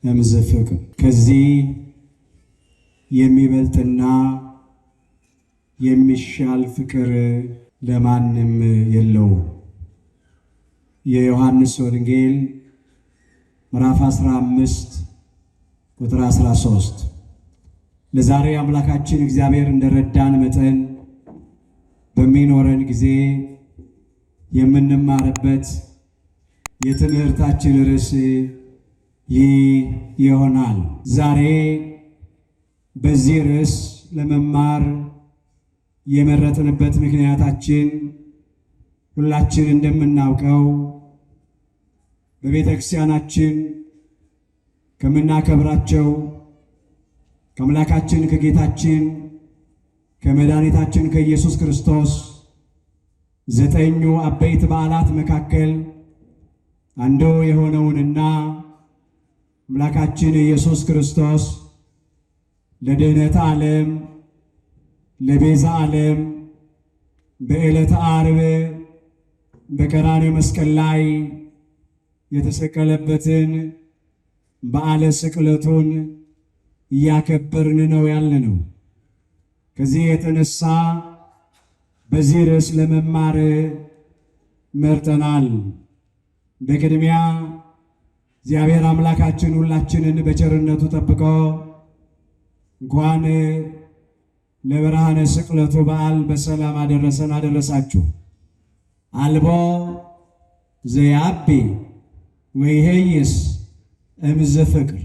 እምዘፍቅር ከዚህ የሚበልጥና የሚሻል ፍቅር ለማንም የለውም። የዮሐንስ ወንጌል ምዕራፍ 15 ቁጥር 13። ለዛሬ አምላካችን እግዚአብሔር እንደረዳን መጠን በሚኖረን ጊዜ የምንማርበት የትምህርታችን ርዕስ ይህ ይሆናል። ዛሬ በዚህ ርዕስ ለመማር የመረጥንበት ምክንያታችን ሁላችን እንደምናውቀው በቤተ ክርስቲያናችን ከምናከብራቸው ከአምላካችን ከጌታችን ከመድኃኒታችን ከኢየሱስ ክርስቶስ 9 አበይት በዓላት መካከል አንዱ የሆነውንና አምላካችን ኢየሱስ ክርስቶስ ለድኅነተ ዓለም ለቤዛ ዓለም በዕለተ ዓርብ በቀራንዮ መስቀል ላይ የተሰቀለበትን በዓለ ስቅለቱን እያከበርን ነው ያለነው። ከዚህ የተነሳ በዚህ ርዕስ ለመማር መርጠናል። በቅድሚያ እግዚአብሔር አምላካችን ሁላችንን በቸርነቱ ጠብቆ እንኳን ለብርሃነ ስቅለቱ በዓል በሰላም አደረሰን አደረሳችሁ። አልቦ ዘያቢ ወይሄይስ እምዘፍቅር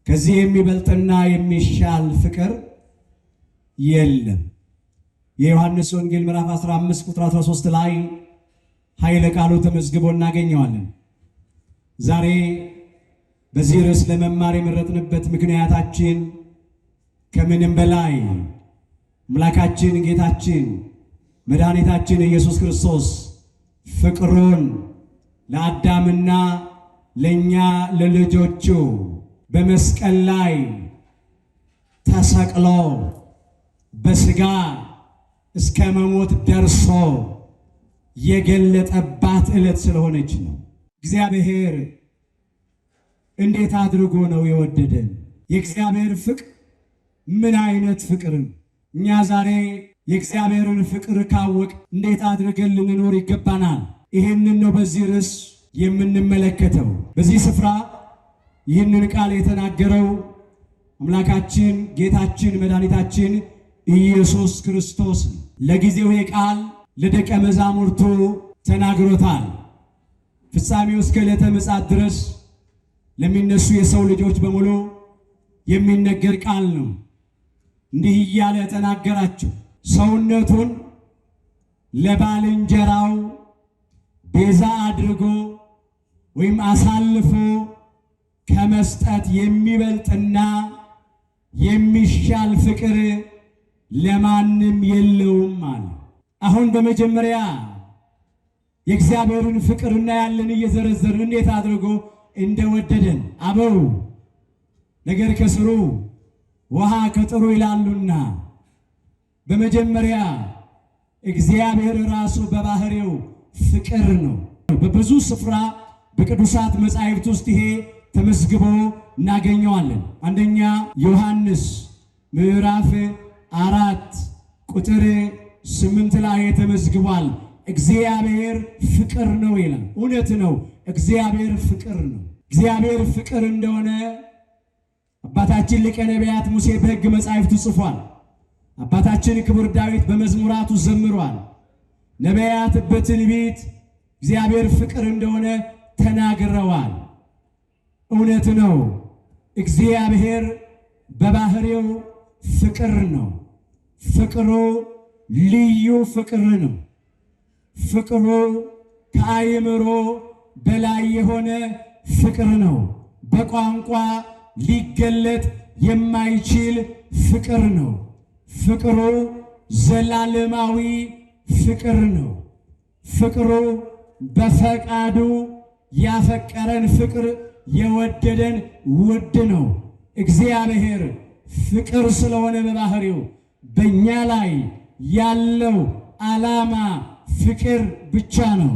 ከዚህ የሚበልጥና የሚሻል ፍቅር የለም። የዮሐንስ ወንጌል ምዕራፍ 15 ቁጥር 13 ላይ ኃይለ ቃሉ ተመዝግቦ እናገኘዋለን። ዛሬ በዚህ ርዕስ ለመማር የመረጥንበት ምክንያታችን ከምንም በላይ አምላካችን ጌታችን መድኃኒታችን ኢየሱስ ክርስቶስ ፍቅሩን ለአዳምና ለእኛ ለልጆቹ በመስቀል ላይ ተሰቅሎ በሥጋ እስከ መሞት ደርሶ የገለጠባት ዕለት ስለሆነች ነው። እግዚአብሔር እንዴት አድርጎ ነው የወደደን? የእግዚአብሔር ፍቅር ምን አይነት ፍቅር ነው? እኛ ዛሬ የእግዚአብሔርን ፍቅር ካወቅ እንዴት አድርገን ልንኖር ይገባናል? ይህንን ነው በዚህ ርዕስ የምንመለከተው። በዚህ ስፍራ ይህንን ቃል የተናገረው አምላካችን ጌታችን መድኃኒታችን ኢየሱስ ክርስቶስ ለጊዜው ቃል ለደቀ መዛሙርቱ ተናግሮታል። ፍጻሜው እስከ ዕለተ ምጽአት ድረስ ለሚነሱ የሰው ልጆች በሙሉ የሚነገር ቃል ነው። እንዲህ እያለ ተናገራቸው። ሰውነቱን ለባልንጀራው ቤዛ አድርጎ ወይም አሳልፎ ከመስጠት የሚበልጥና የሚሻል ፍቅር ለማንም የለውም አለ። አሁን በመጀመሪያ የእግዚአብሔርን ፍቅር እናያለን እየዘረዘርን እንዴት አድርጎ እንደወደደን። አበው ነገር ከስሩ ውሃ ከጥሩ ይላሉና በመጀመሪያ እግዚአብሔር ራሱ በባህሪው ፍቅር ነው። በብዙ ስፍራ በቅዱሳት መጻሕፍት ውስጥ ይሄ ተመዝግቦ እናገኘዋለን። አንደኛ ዮሐንስ ምዕራፍ 4 ቁጥር 8 ላይ ተመዝግቧል። እግዚአብሔር ፍቅር ነው ይላል። እውነት ነው፣ እግዚአብሔር ፍቅር ነው። እግዚአብሔር ፍቅር እንደሆነ አባታችን ሊቀ ነቢያት ሙሴ በሕግ መጻሕፍቱ ጽፏል። አባታችን ክቡር ዳዊት በመዝሙራቱ ዘምሯል። ነቢያት በትንቢት እግዚአብሔር ፍቅር እንደሆነ ተናግረዋል። እውነት ነው፣ እግዚአብሔር በባህሪው ፍቅር ነው። ፍቅሩ ልዩ ፍቅር ነው። ፍቅሩ ከአእምሮ በላይ የሆነ ፍቅር ነው። በቋንቋ ሊገለጥ የማይችል ፍቅር ነው። ፍቅሩ ዘላለማዊ ፍቅር ነው። ፍቅሩ በፈቃዱ ያፈቀረን ፍቅር የወደደን ውድ ነው። እግዚአብሔር ፍቅር ስለሆነ በባህሪው በእኛ ላይ ያለው ዓላማ ፍቅር ብቻ ነው።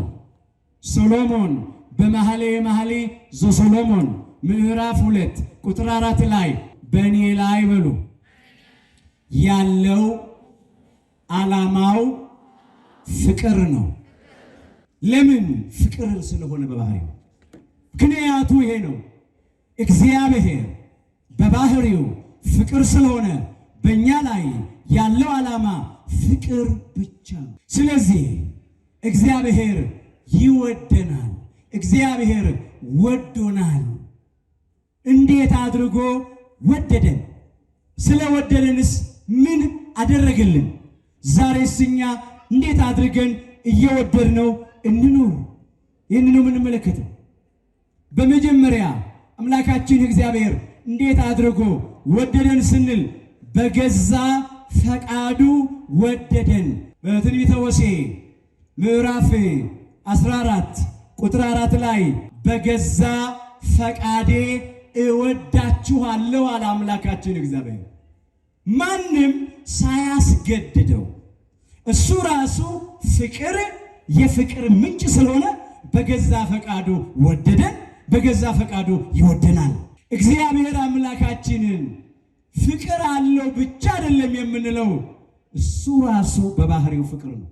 ሶሎሞን በመኃልየ መኃልይ ዘሰሎሞን ምዕራፍ 2 ቁጥር 4 ላይ በእኔ ላይ በሉ ያለው ዓላማው ፍቅር ነው። ለምን? ፍቅር ስለሆነ በባህሪው። ምክንያቱ ይሄ ነው። እግዚአብሔር በባህሪው ፍቅር ስለሆነ በእኛ ላይ ያለው ዓላማ ፍቅር ብቻ ነው። ስለዚህ እግዚአብሔር ይወደናል። እግዚአብሔር ወዶናል። እንዴት አድርጎ ወደደን? ስለወደደንስ ምን አደረገልን? ዛሬስ እኛ እንዴት አድርገን እየወደድነው እንኑር? ይህን ነው የምንመለከተው። በመጀመሪያ አምላካችን እግዚአብሔር እንዴት አድርጎ ወደደን ስንል በገዛ ፈቃዱ ወደደን። በትንቢተ ሆሴዕ ምዕራፍ 14 ቁጥር 4 ላይ በገዛ ፈቃዴ እወዳችኋለሁ አለ አምላካችን እግዚአብሔር። ማንም ሳያስገድደው እሱ ራሱ ፍቅር የፍቅር ምንጭ ስለሆነ በገዛ ፈቃዱ ወደደን፣ በገዛ ፈቃዱ ይወደናል። እግዚአብሔር አምላካችንን ፍቅር አለው ብቻ አይደለም የምንለው፣ እሱ ራሱ በባህሪው ፍቅር ነው።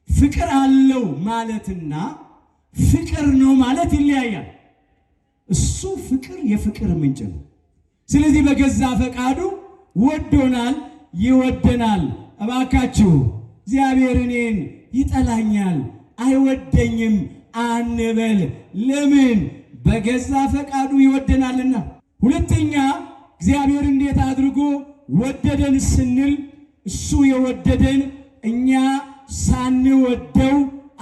ፍቅር አለው ማለትና ፍቅር ነው ማለት ይለያያል። እሱ ፍቅር የፍቅር ምንጭ ነው። ስለዚህ በገዛ ፈቃዱ ወዶናል፣ ይወደናል። እባካችሁ እግዚአብሔር እኔን ይጠላኛል አይወደኝም አንበል። ለምን? በገዛ ፈቃዱ ይወደናልና። ሁለተኛ እግዚአብሔር እንዴት አድርጎ ወደደን ስንል እሱ የወደደን እኛ ሳንወደው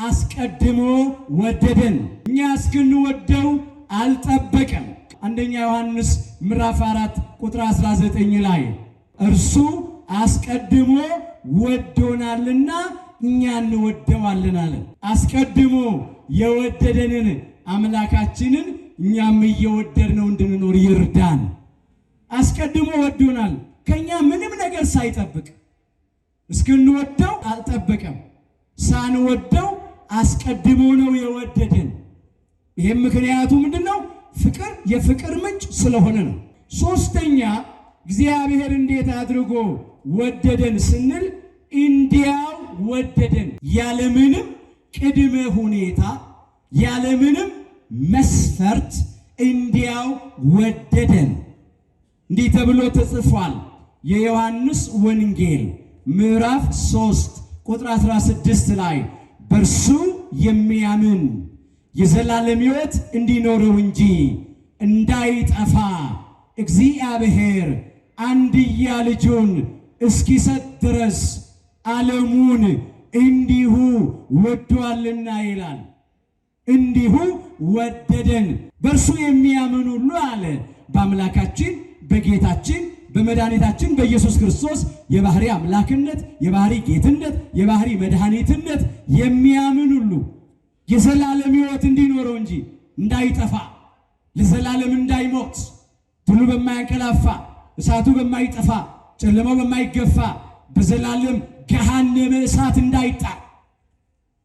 አስቀድሞ ወደደን። እኛ እስክንወደው አልጠበቀም። አንደኛ ዮሐንስ ምዕራፍ 4 ቁጥር 19 ላይ እርሱ አስቀድሞ ወዶናልና እኛ እንወደዋለን አለ። አስቀድሞ የወደደንን አምላካችንን እኛም እየወደድነው እንድንኖር ይርዳን። አስቀድሞ ወዶናል፣ ከኛ ምንም ነገር ሳይጠብቅ። እስክንወደው አልጠበቀም፣ ሳንወደው አስቀድሞ ነው የወደደን። ይህም ምክንያቱ ምንድነው? ፍቅር የፍቅር ምንጭ ስለሆነ ነው። ሶስተኛ እግዚአብሔር እንዴት አድርጎ ወደደን ስንል እንዲያው ወደደን፣ ያለምንም ቅድመ ሁኔታ ያለምንም መስፈርት እንዲያው ወደደን። እንዲህ ተብሎ ተጽፏል። የዮሐንስ ወንጌል ምዕራፍ 3 ቁጥር 16 ላይ በእርሱ የሚያምን የዘላለም ሕይወት እንዲኖረው እንጂ እንዳይጠፋ እግዚአብሔር አንድያ ልጁን እስኪሰጥ ድረስ ዓለሙን እንዲሁ ወዷልና ይላል። እንዲሁ ወደደን። በእርሱ የሚያምን ሁሉ አለ በአምላካችን በጌታችን በመድኃኒታችን በኢየሱስ ክርስቶስ የባህሪ አምላክነት፣ የባህሪ ጌትነት፣ የባህሪ መድኃኒትነት የሚያምን ሁሉ የዘላለም ሕይወት እንዲኖረው እንጂ እንዳይጠፋ፣ ለዘላለም እንዳይሞት፣ ትሉ በማያንቀላፋ፣ እሳቱ በማይጠፋ፣ ጨለማው በማይገፋ በዘላለም ገሃነመ እሳት እንዳይጣል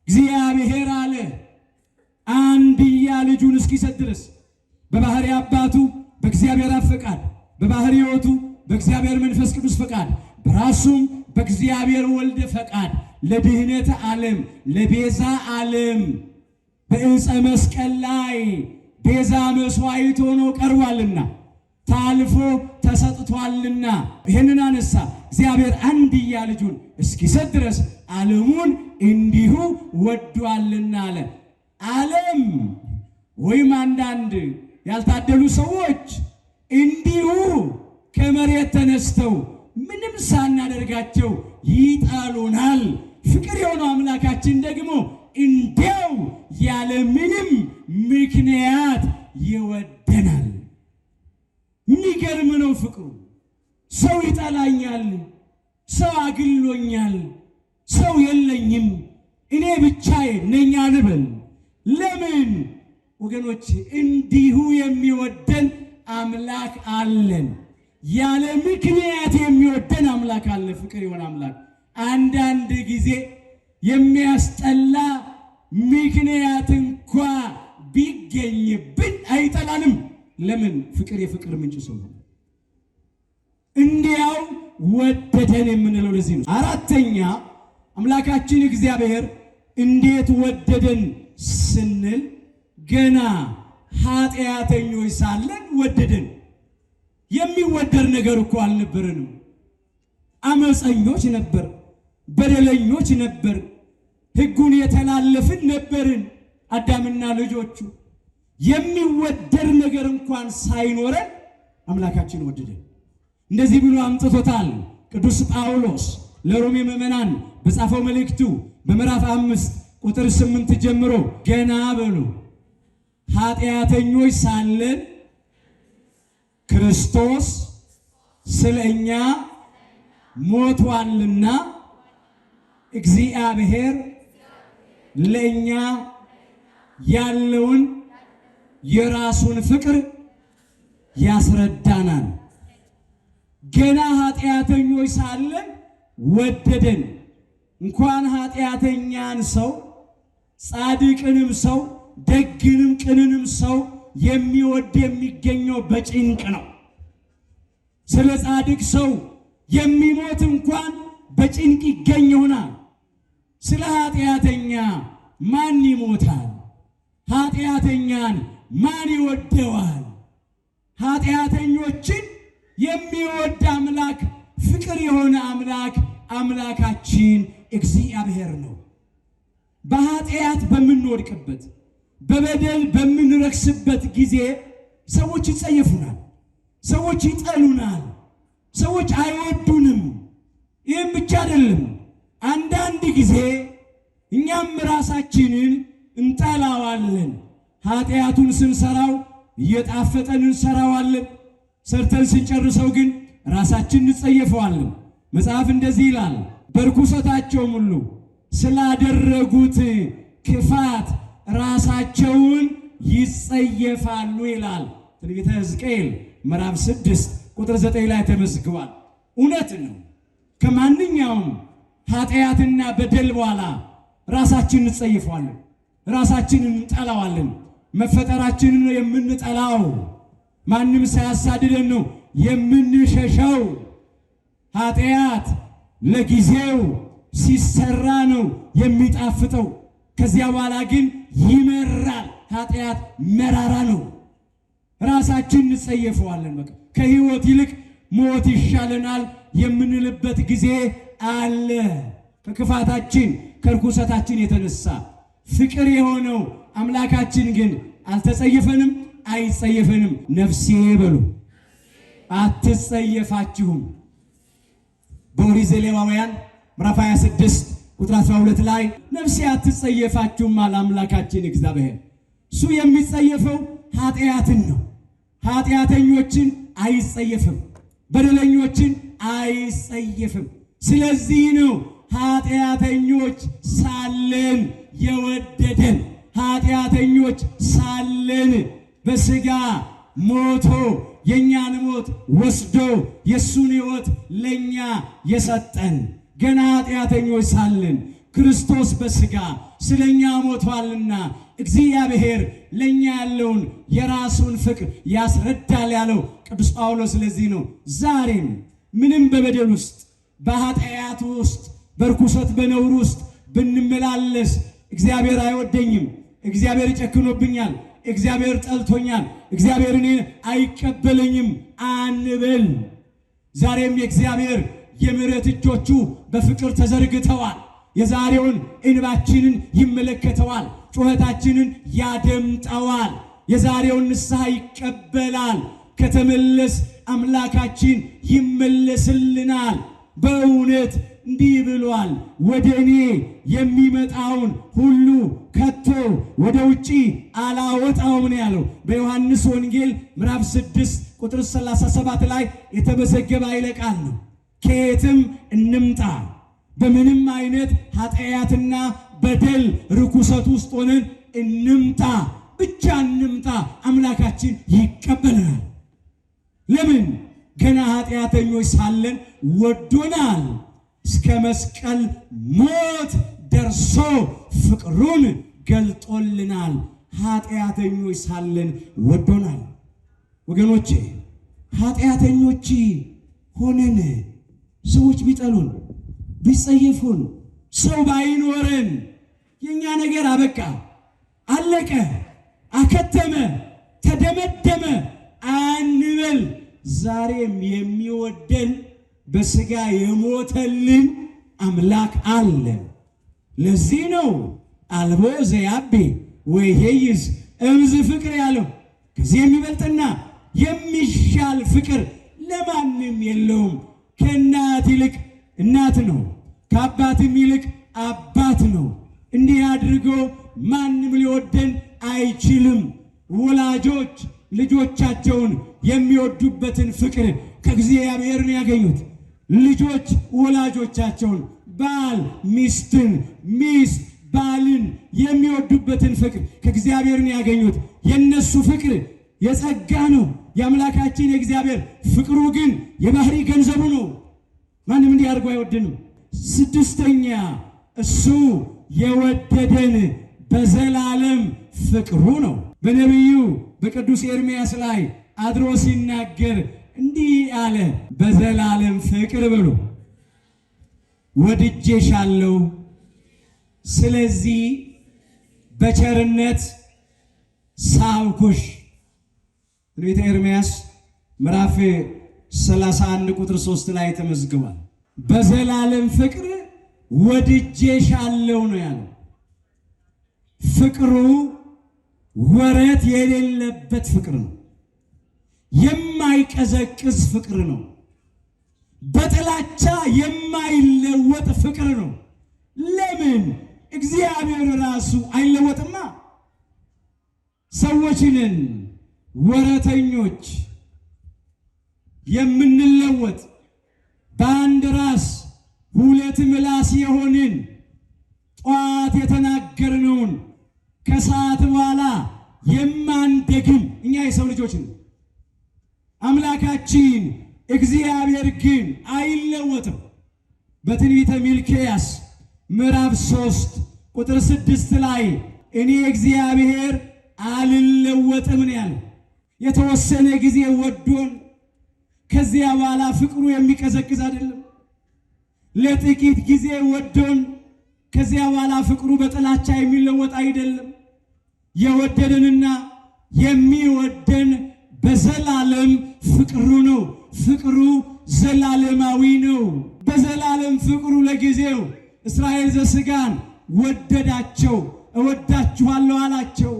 እግዚአብሔር አለ አንድያ ልጁን እስኪሰጥ ድረስ በባህሪ አባቱ በእግዚአብሔር አብ ፈቃድ፣ በባህሪ ሕይወቱ በእግዚአብሔር መንፈስ ቅዱስ ፈቃድ፣ በራሱም በእግዚአብሔር ወልድ ፈቃድ ለድህነት ዓለም ለቤዛ ዓለም በዕፀ መስቀል ላይ ቤዛ መስዋዕት ሆኖ ቀርቧልና ታልፎ ተሰጥቷልና ይህንን አነሳ። እግዚአብሔር አንድያ ልጁን እስኪሰጥ ድረስ ዓለሙን እንዲሁ ወዷልና አለ። ዓለም ወይም አንዳንድ ያልታደሉ ሰዎች እንዲሁ ከመሬት ተነስተው ምንም ሳናደርጋቸው ይጣሉናል። ፍቅር የሆነው አምላካችን ደግሞ እንዲያው ያለ ምንም ምክንያት ይወደናል። የሚገርም ነው ፍቅሩ። ሰው ይጠላኛል፣ ሰው አግሎኛል፣ ሰው የለኝም፣ እኔ ብቻዬን ነኝ አንበል። ለምን ወገኖች? እንዲሁ የሚወደን አምላክ አለን። ያለ ምክንያት የሚወደን አምላክ አለ። ፍቅር የሆነ አምላክ አንዳንድ ጊዜ የሚያስጠላ ምክንያት እንኳ ቢገኝብን አይጠላንም። ለምን? ፍቅር የፍቅር ምንጭ ስለሆነ እንዲያው ወደደን የምንለው ለዚህ ነው። አራተኛ አምላካችን እግዚአብሔር እንዴት ወደደን ስንል ገና ኃጢአተኞች ሳለን ወደደን። የሚወደድ ነገር እኮ አልነበረንም። አመፀኞች ነበር፣ በደለኞች ነበር፣ ሕጉን የተላለፍን ነበርን አዳምና ልጆቹ። የሚወደድ ነገር እንኳን ሳይኖረን አምላካችን ወደደን። እንደዚህ ብሎ አምጥቶታል ቅዱስ ጳውሎስ ለሮሜ ምዕመናን በጻፈው መልእክቱ በምዕራፍ 5 ቁጥር 8 ጀምሮ ገና በሉ ኃጢአተኞች ሳለን ክርስቶስ ስለኛ ሞቷልና እግዚአብሔር ለኛ ያለውን የራሱን ፍቅር ያስረዳናል። ገና ኃጢአተኞች ሳለን ወደደን። እንኳን ኃጢአተኛን ሰው ጻድቅንም ሰው ደግንም ቅንንም ሰው የሚወድ የሚገኘው በጭንቅ ነው። ስለ ጻድቅ ሰው የሚሞት እንኳን በጭንቅ ይገኝ ይሆናል። ስለ ኃጢአተኛ ማን ይሞታል? ኃጢአተኛን ማን ይወደዋል? ኃጢአተኞችን የሚወድ አምላክ ፍቅር የሆነ አምላክ አምላካችን እግዚአብሔር ነው። በኃጢአት በምንወድቅበት በበደል በምንረክስበት ጊዜ ሰዎች ይጸየፉናል፣ ሰዎች ይጠሉናል፣ ሰዎች አይወዱንም። ይህም ብቻ አይደለም፣ አንዳንድ ጊዜ እኛም ራሳችንን እንጠላዋለን። ኃጢአቱን ስንሰራው እየጣፈጠን እንሰራዋለን። ሰርተን ስንጨርሰው ግን ራሳችን እንጸየፈዋለን። መጽሐፍ እንደዚህ ይላል፣ በርኩሰታቸውም ሁሉ ስላደረጉት ክፋት ራሳቸውን ይጸየፋሉ ይላል ትንቢተ ሕዝቅኤል ምዕራፍ 6 ቁጥር 9 ላይ ተመዝግቧል። እውነት ነው። ከማንኛውም ኃጢአትና በደል በኋላ ራሳችንን እንጸየፈዋለን፣ ራሳችንን እንጠላዋለን። መፈጠራችንን ነው የምንጠላው። ማንም ሳያሳድደን ነው የምንሸሸው። ኃጢአት ለጊዜው ሲሰራ ነው የሚጣፍጠው፣ ከዚያ በኋላ ግን ይመራል። ኃጢአት መራራ ነው። ራሳችን እንጸየፈዋለን። በቃ ከህይወት ይልቅ ሞት ይሻለናል የምንልበት ጊዜ አለ። ከክፋታችን ከርኩሰታችን የተነሳ ፍቅር የሆነው አምላካችን ግን አልተጸየፈንም፣ አይጸየፈንም። ነፍሴ በሉ አትጸየፋችሁም። በኦሪት ዘሌዋውያን ምዕራፍ 26 ቁጥር 12 ላይ ነፍሴ አትጸየፋችሁም አለ አምላካችን እግዚአብሔር። እሱ የሚጸየፈው ኃጢአትን ነው። ኃጢአተኞችን አይጸየፍም፣ በደለኞችን አይጸየፍም። ስለዚህ ነው ኃጢአተኞች ሳለን የወደደን። ኃጢአተኞች ሳለን በሥጋ ሞቶ የእኛን ሞት ወስዶ የእሱን ሕይወት ለእኛ የሰጠን። ገና ኃጢአተኞች ሳለን ክርስቶስ በሥጋ ስለኛ ሞቷልና እግዚአብሔር ለኛ ያለውን የራሱን ፍቅር ያስረዳል ያለው ቅዱስ ጳውሎስ። ስለዚህ ነው ዛሬም ምንም በበደል ውስጥ በኃጢአት ውስጥ በርኩሰት በነውር ውስጥ ብንመላለስ እግዚአብሔር አይወደኝም፣ እግዚአብሔር ጨክኖብኛል፣ እግዚአብሔር ጠልቶኛል፣ እግዚአብሔር እኔን አይቀበለኝም አንበል። ዛሬም የእግዚአብሔር የምሕረት እጆቹ በፍቅር ተዘርግተዋል። የዛሬውን እንባችንን ይመለከተዋል፣ ጩኸታችንን ያደምጠዋል። የዛሬውን ንስሐ ይቀበላል። ከተመለስ አምላካችን ይመለስልናል። በእውነት እንዲህ ብሏል፣ ወደ እኔ የሚመጣውን ሁሉ ከቶ ወደ ውጪ አላወጣውም ነው ያለው። በዮሐንስ ወንጌል ምዕራፍ 6 ቁጥር 37 ላይ የተመዘገበ ኃይለ ቃል ነው። ከየትም እንምጣ፣ በምንም አይነት ኃጢአትና በደል ርኩሰት ውስጥ ሆነን እንምጣ፣ ብቻ እንምጣ፣ አምላካችን ይቀበለናል። ለምን? ገና ኃጢአተኞች ሳለን ወዶናል። እስከ መስቀል ሞት ደርሶ ፍቅሩን ገልጦልናል። ኃጢአተኞች ሳለን ወዶናል። ወገኖቼ ኃጢአተኞች ሆነን ሰዎች ቢጠሉን ቢጸየፉን ሰው ባይኖረን የኛ ነገር አበቃ፣ አለቀ፣ አከተመ፣ ተደመደመ አንበል። ዛሬም የሚወደን በሥጋ የሞተልን አምላክ አለ። ለዚህ ነው አልቦ ዘያቤ ወይሄይዝ እምዝ ፍቅር ያለው። ከዚህ የሚበልጥና የሚሻል ፍቅር ለማንም የለውም። ከእናት ይልቅ እናት ነው፣ ከአባትም ይልቅ አባት ነው። እንዲህ አድርጎ ማንም ሊወደን አይችልም። ወላጆች ልጆቻቸውን የሚወዱበትን ፍቅር ከእግዚአብሔር ነው ያገኙት። ልጆች ወላጆቻቸውን፣ ባል ሚስትን፣ ሚስት ባልን የሚወዱበትን ፍቅር ከእግዚአብሔር ነው ያገኙት። የነሱ ፍቅር የጸጋ ነው። የአምላካችን የእግዚአብሔር ፍቅሩ ግን የባህሪ ገንዘቡ ነው። ማንም እንዲህ አድርጎ አይወድንም። ስድስተኛ እሱ የወደደን በዘላለም ፍቅሩ ነው። በነቢዩ በቅዱስ ኤርምያስ ላይ አድሮ ሲናገር እንዲህ አለ፣ በዘላለም ፍቅር ብሎ ወድጄሻለሁ፣ ስለዚህ በቸርነት ሳብኩሽ። ትንቢተ ኤርምያስ ምዕራፍ 31 ቁጥር 3 ላይ ተመዝግቧል። በዘላለም ፍቅር ወድጄሻለሁ ነው ያለው። ፍቅሩ ወረት የሌለበት ፍቅር ነው። የማይቀዘቅዝ ፍቅር ነው። በጥላቻ የማይለወጥ ፍቅር ነው። ለምን? እግዚአብሔር ራሱ አይለወጥማ። ሰዎችንን ወረተኞች የምንለወጥ በአንድ ራስ ሁለት ምላስ የሆንን ጧት የተናገርነውን ከሰዓት በኋላ የማንደግም እኛ የሰው ልጆች ነን። አምላካችን እግዚአብሔር ግን አይለወጥም። በትንቢተ ሚልክያስ ምዕራፍ 3 ቁጥር 6 ላይ እኔ እግዚአብሔር አልለወጥም ነው ያለው። የተወሰነ ጊዜ ወዶን ከዚያ በኋላ ፍቅሩ የሚቀዘቅዝ አይደለም። ለጥቂት ጊዜ ወዶን ከዚያ በኋላ ፍቅሩ በጥላቻ የሚለወጥ አይደለም። የወደደንና የሚወደን በዘላለም ፍቅሩ ነው። ፍቅሩ ዘላለማዊ ነው። በዘላለም ፍቅሩ ለጊዜው እስራኤል ዘሥጋን ወደዳቸው፣ እወዳችኋለሁ አላቸው።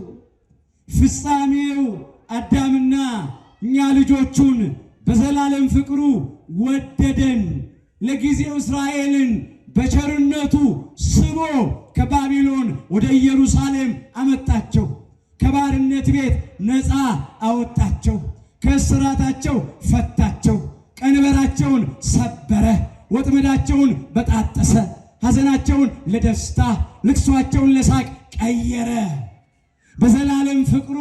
ፍጻሜው አዳምና እኛ ልጆቹን በዘላለም ፍቅሩ ወደደን። ለጊዜው እስራኤልን በቸርነቱ ስቦ ከባቢሎን ወደ ኢየሩሳሌም አመጣቸው። ከባርነት ቤት ነፃ አወጣቸው። ከእስራታቸው ፈታቸው። ቀንበራቸውን ሰበረ። ወጥመዳቸውን በጣጠሰ። ሐዘናቸውን ለደስታ፣ ልቅሷቸውን ለሳቅ ቀየረ። በዘላለም ፍቅሩ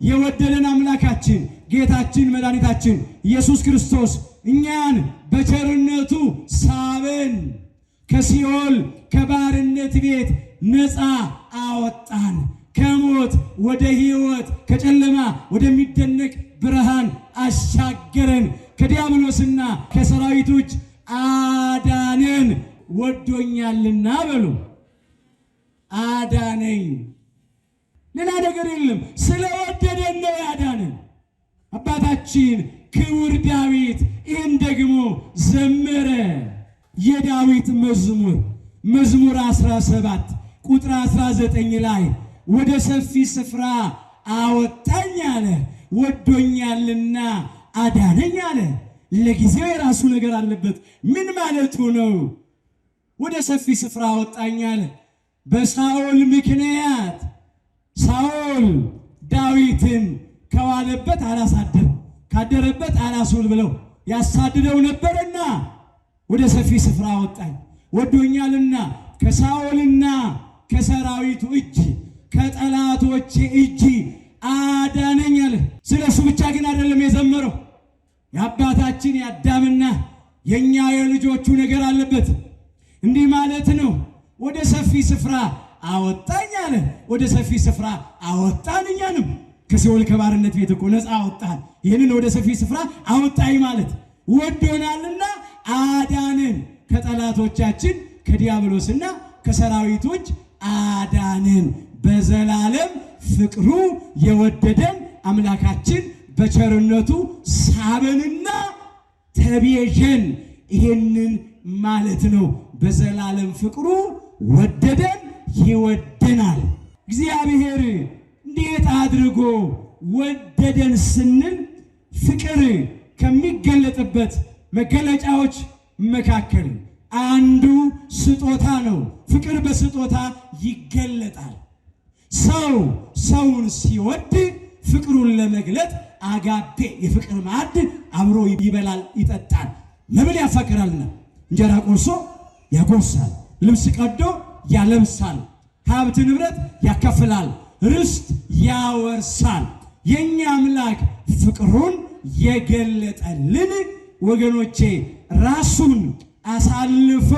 የወደደን አምላካችን ጌታችን መድኃኒታችን ኢየሱስ ክርስቶስ እኛን በቸርነቱ ሳበን። ከሲኦል ከባርነት ቤት ነፃ አወጣን። ከሞት ወደ ሕይወት፣ ከጨለማ ወደሚደነቅ ብርሃን አሻገረን። ከዲያብሎስና ከሰራዊቶች አዳነን። ወዶኛልና በሉ አዳነኝ። ሌላ ነገር የለም። ስለወደደን ነው ያዳነን። አባታችን ክቡር ዳዊት ይህን ደግሞ ዘመረ። የዳዊት መዝሙር 17 ቁጥር 19 ላይ ወደ ሰፊ ስፍራ አወጣኝ አለ፣ ወዶኛልና አዳነኝ አለ። ለጊዜው የራሱ ነገር አለበት። ምን ማለቱ ነው? ወደ ሰፊ ስፍራ አወጣኝ አለ። በሳኦል ምክንያት ሳኦል ዳዊትን ከዋለበት አላሳደር ካደረበት አላስውል ብለው ያሳድደው ነበርና ወደ ሰፊ ስፍራ አወጣኝ። ወዶኛልና ከሳኦልና ከሰራዊቱ እጅ ከጠላቶቼ እጅ አዳነኝ አለ። ስለሱ ብቻ ግን አይደለም የዘመረው። የአባታችን የአዳምና የኛ የልጆቹ ነገር አለበት። እንዲህ ማለት ነው፣ ወደ ሰፊ ስፍራ አወጣኝ አለ። ወደ ሰፊ ስፍራ አወጣን። እኛንም ከሲኦል ከባርነት ቤት እኮ ነፃ አወጣን። ይህንን ወደ ሰፊ ስፍራ አወጣኝ ማለት ወዶናልና አዳንን፣ ከጠላቶቻችን ከዲያብሎስና ከሰራዊቶች አዳንን። በዘላለም ፍቅሩ የወደደን አምላካችን በቸርነቱ ሳበንና ተቤዠን። ይሄንን ማለት ነው። በዘላለም ፍቅሩ ወደደን፣ ይወደናል። እግዚአብሔር እንዴት አድርጎ ወደደን ስንል ፍቅር ከሚገለጥበት መገለጫዎች መካከል አንዱ ስጦታ ነው። ፍቅር በስጦታ ይገለጣል። ሰው ሰውን ሲወድ ፍቅሩን ለመግለጥ አጋፔ የፍቅር ማዕድ አብሮ ይበላል፣ ይጠጣል። መብል ያፈቅራልና እንጀራ ቆርሶ ያጎርሳል፣ ልብስ ቀዶ ያለብሳል፣ ሀብት ንብረት ያካፍላል፣ ርስት ያወርሳል። የኛ አምላክ ፍቅሩን የገለጠልን ወገኖቼ ራሱን አሳልፎ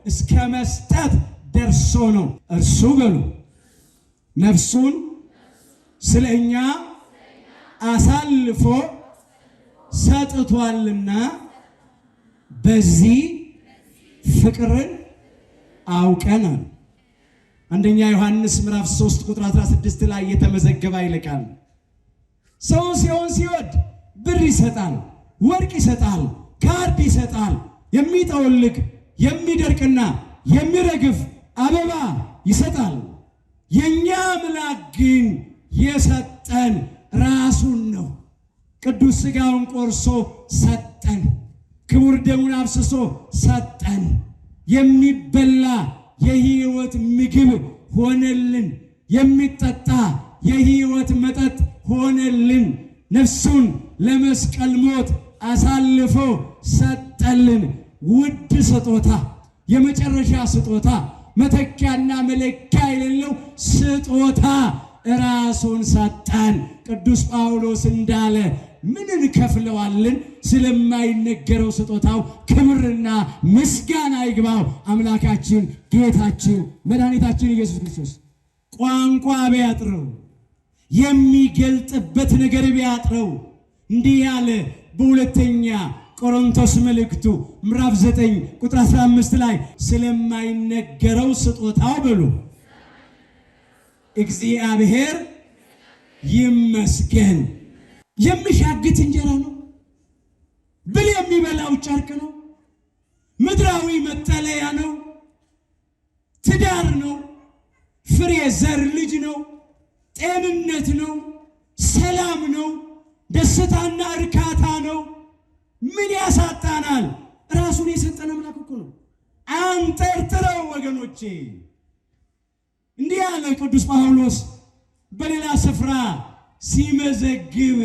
እስከ መስጠት ደርሶ ነው። እርሱ በሉ ነፍሱን ስለ እኛ አሳልፎ ሰጥቷልና በዚህ ፍቅርን አውቀናል። አንደኛ ዮሐንስ ምዕራፍ 3 ቁጥር 16 ላይ የተመዘገበ ይልቃል። ሰው ሲወድ ብር ይሰጣል፣ ወርቅ ይሰጣል፣ ካርድ ይሰጣል፣ የሚጠወልግ የሚደርቅና የሚረግፍ አበባ ይሰጣል። የኛ አምላክ ግን የሰጠን ራሱን ነው። ቅዱስ ሥጋውን ቆርሶ ሰጠን፣ ክቡር ደሙን አፍስሶ ሰጠን። የሚበላ የሕይወት ምግብ ሆነልን፣ የሚጠጣ የሕይወት መጠጥ ሆነልን። ነፍሱን ለመስቀል ሞት አሳልፎ ሰጠልን። ውድ ስጦታ፣ የመጨረሻ ስጦታ፣ መተኪያና መለኪያ የሌለው ስጦታ ራሱን ሰጠን። ቅዱስ ጳውሎስ እንዳለ ምን እንከፍለዋለን? ስለማይነገረው ስጦታው ክብርና ምስጋና ይግባው አምላካችን ጌታችን መድኃኒታችን ኢየሱስ ክርስቶስ። ቋንቋ ቢያጥረው የሚገልጥበት ነገር ቢያጥረው እንዲህ ያለ በሁለተኛ ቆሮንቶስ መልእክቱ ምዕራፍ 9 ቁጥር 15 ላይ ስለማይነገረው ስጦታው በሉ እግዚአብሔር ይመስገን። የሚሻግት እንጀራ ነው፣ ብል የሚበላው ጨርቅ ነው፣ ምድራዊ መጠለያ ነው፣ ትዳር ነው፣ ፍሬ ዘር ልጅ ነው፣ ጤንነት ነው፣ ሰላም ነው፣ ደስታና እርካታ ነው። ምን ያሳጣናል? ራሱን የሰጠን አምላክ እኮ ነው። አንጠርጥረው ወገኖቼ። እንዲህ ያለ ቅዱስ ጳውሎስ በሌላ ስፍራ ሲመዘግብ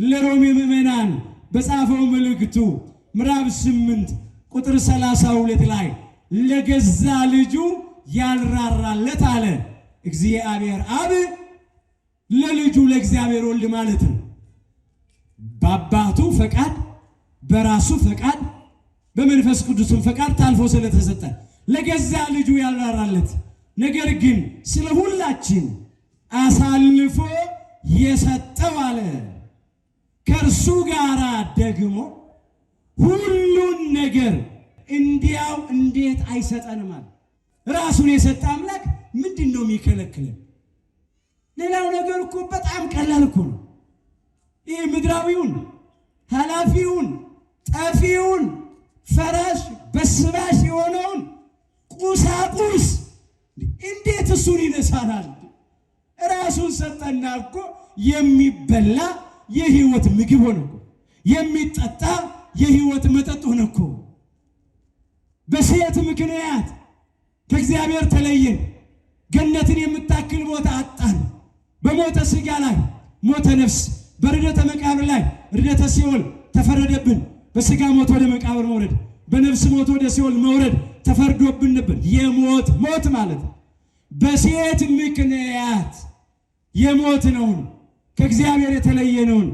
ለሮሜ ምዕመናን በጻፈው መልእክቱ ምዕራፍ 8 ቁጥር 32 ላይ ለገዛ ልጁ ያልራራለት አለ እግዚአብሔር አብ ለልጁ ለእግዚአብሔር ወልድ ማለት ነው። በአባቱ ፈቃድ፣ በራሱ ፈቃድ፣ በመንፈስ ቅዱስም ፈቃድ ታልፎ ስለተሰጠ ለገዛ ልጁ ያልራራለት፣ ነገር ግን ስለ ሁላችን አሳልፎ የሰጠው አለ ከእርሱ ጋር ደግሞ ሁሉን ነገር እንዲያው እንዴት አይሰጠንም አለ። ራሱን የሰጠ አምላክ ምንድን ነው የሚከለክለን? ሌላው ነገር እኮ በጣም ቀላል እኮ ነው። ይህ ምድራዊውን፣ ኃላፊውን፣ ጠፊውን፣ ፈራሽ በስባሽ የሆነውን ቁሳቁስ እንዴት እሱን ይነሳናል? ራሱን ሰጠና እኮ የሚበላ የህይወት ምግብ ሆነ እኮ፣ የሚጠጣ የህይወት መጠጥ ሆነ እኮ። በሴት ምክንያት ከእግዚአብሔር ተለየን፣ ገነትን የምታክል ቦታ አጣን። በሞተ ሥጋ ላይ ሞተ ነፍስ፣ በርደተ መቃብር ላይ ርደተ ሲኦል ተፈረደብን። በሥጋ ሞት ወደ መቃብር መውረድ፣ በነፍስ ሞት ወደ ሲኦል መውረድ ተፈርዶብን ነበር። የሞት ሞት ማለት ነው። በሴት ምክንያት የሞት ነውን፣ ከእግዚአብሔር የተለየነውን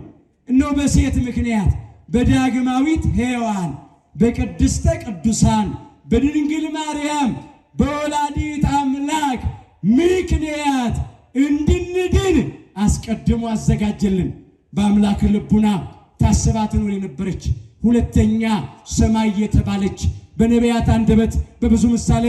እነሆ በሴት ምክንያት በዳግማዊት ሔዋን በቅድስተ ቅዱሳን በድንግል ማርያም በወላዲት አምላክ ምክንያት እንድንድን አስቀድሞ አዘጋጀልን። በአምላክ ልቡና ታስባ ትኖር የነበረች ሁለተኛ ሰማይ የተባለች በነቢያት አንደበት በብዙ ምሳሌ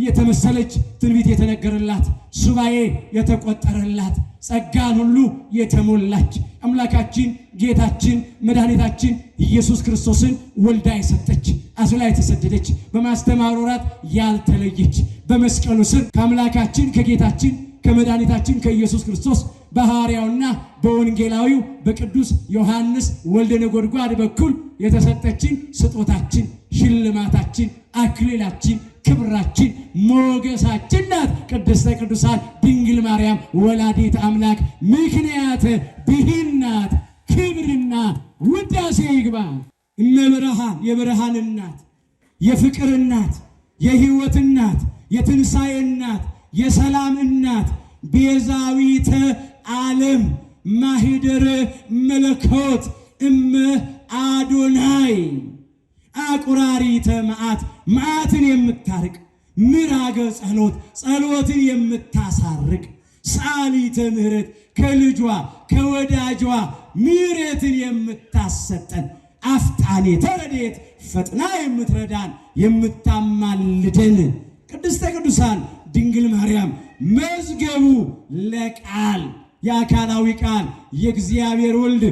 የተመሰለች ትንቢት የተነገረላት ሱባኤ የተቆጠረላት ጸጋን ሁሉ የተሞላች አምላካችን ጌታችን መድኃኒታችን ኢየሱስ ክርስቶስን ወልዳ የሰጠች አዝላ የተሰደደች በማስተማር ወራት ያልተለየች በመስቀሉ ስር ከአምላካችን ከጌታችን ከመድኃኒታችን ከኢየሱስ ክርስቶስ በሐዋርያውና በወንጌላዊው በቅዱስ ዮሐንስ ወልደ ነጎድጓድ በኩል የተሰጠችን ስጦታችን ሽልማታችን አክሊላችን ክብራችን ሞገሳችን ናት። ቅድስተ ቅዱሳን ድንግል ማርያም ወላዲት አምላክ ምክንያት ብሂል ናት። ክብርና ውዳሴ ይግባ። እመብርሃን የብርሃን እናት የፍቅር እናት የሕይወት እናት የትንሣኤ እናት የሰላም እናት ቤዛዊተ ዓለም ማኅደረ መለኮት እመ አዶናይ አቁራሪተ መዓት መዓትን የምታርቅ ምራገ ጸሎት ጸሎትን የምታሳርቅ ሰዓሊተ ምሕረት ከልጇ ከወዳጇ ምሕረትን የምታሰጠን አፍጣኔ ተረድኤት ፈጥና የምትረዳን የምታማልደን ቅድስተ ቅዱሳን ድንግል ማርያም መዝገቡ ለቃል የአካላዊ ቃል የእግዚአብሔር ወልድ